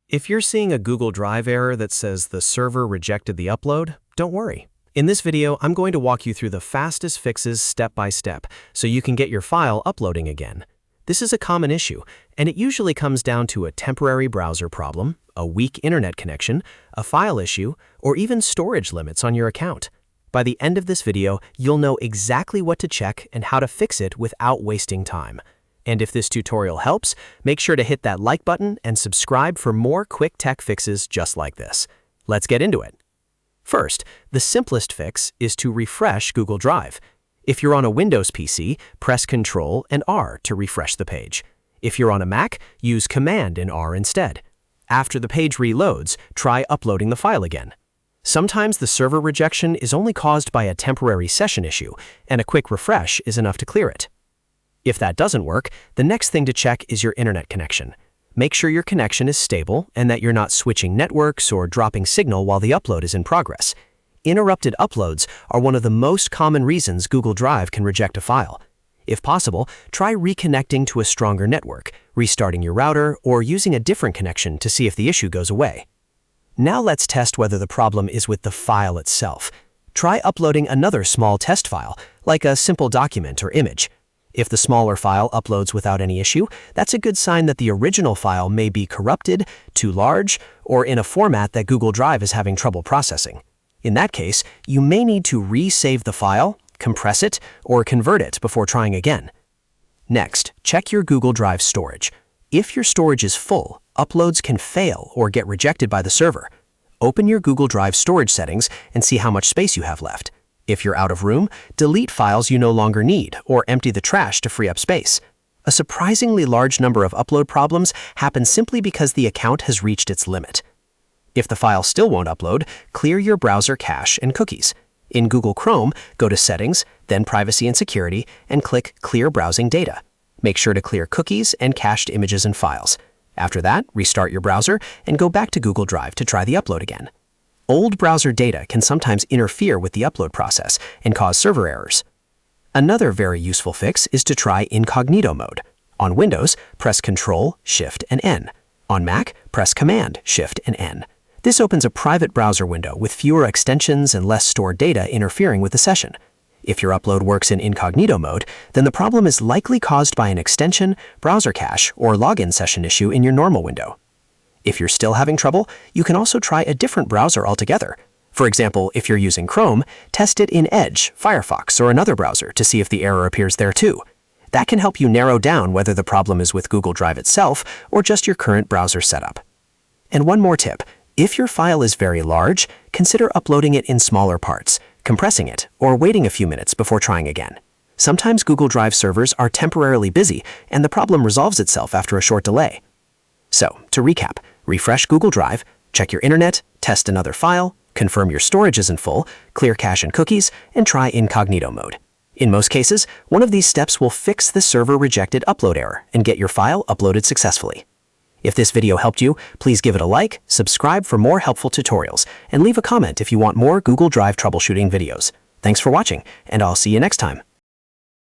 If you're seeing a Google Drive error that says the server rejected the upload, don't worry. In this video, I'm going to walk you through the fastest fixes step by step so you can get your file uploading again. This is a common issue, and it usually comes down to a temporary browser problem, a weak internet connection, a file issue, or even storage limits on your account. By the end of this video, you'll know exactly what to check and how to fix it without wasting time. And if this tutorial helps, make sure to hit that like button and subscribe for more quick tech fixes just like this. Let's get into it. First, the simplest fix is to refresh Google Drive. If you're on a Windows PC, press Ctrl and R to refresh the page. If you're on a Mac, use Command and R instead. After the page reloads, try uploading the file again. Sometimes the server rejection is only caused by a temporary session issue, and a quick refresh is enough to clear it. If that doesn't work, the next thing to check is your internet connection. Make sure your connection is stable and that you're not switching networks or dropping signal while the upload is in progress. Interrupted uploads are one of the most common reasons Google Drive can reject a file. If possible, try reconnecting to a stronger network, restarting your router, or using a different connection to see if the issue goes away. Now let's test whether the problem is with the file itself. Try uploading another small test file, like a simple document or image. If the smaller file uploads without any issue, that's a good sign that the original file may be corrupted, too large, or in a format that Google Drive is having trouble processing. In that case, you may need to resave the file, compress it, or convert it before trying again. Next, check your Google Drive storage. If your storage is full, uploads can fail or get rejected by the server. Open your Google Drive storage settings and see how much space you have left. If you're out of room, delete files you no longer need or empty the trash to free up space. A surprisingly large number of upload problems happen simply because the account has reached its limit. If the file still won't upload, clear your browser cache and cookies. In Google Chrome, go to Settings, then Privacy and Security, and click Clear Browsing Data. Make sure to clear cookies and cached images and files. After that, restart your browser and go back to Google Drive to try the upload again. Old browser data can sometimes interfere with the upload process and cause server errors. Another very useful fix is to try Incognito Mode. On Windows, press Ctrl, Shift, and N. On Mac, press Command, Shift, and N. This opens a private browser window with fewer extensions and less stored data interfering with the session. If your upload works in Incognito Mode, then the problem is likely caused by an extension, browser cache, or login session issue in your normal window. If you're still having trouble, you can also try a different browser altogether. For example, if you're using Chrome, test it in Edge, Firefox, or another browser to see if the error appears there too. That can help you narrow down whether the problem is with Google Drive itself or just your current browser setup. And one more tip, if your file is very large, consider uploading it in smaller parts, compressing it, or waiting a few minutes before trying again. Sometimes Google Drive servers are temporarily busy, and the problem resolves itself after a short delay. So, to recap, refresh Google Drive, check your internet, test another file, confirm your storage isn't full, clear cache and cookies, and try Incognito Mode. In most cases, one of these steps will fix the server-rejected upload error and get your file uploaded successfully. If this video helped you, please give it a like, subscribe for more helpful tutorials, and leave a comment if you want more Google Drive troubleshooting videos. Thanks for watching, and I'll see you next time.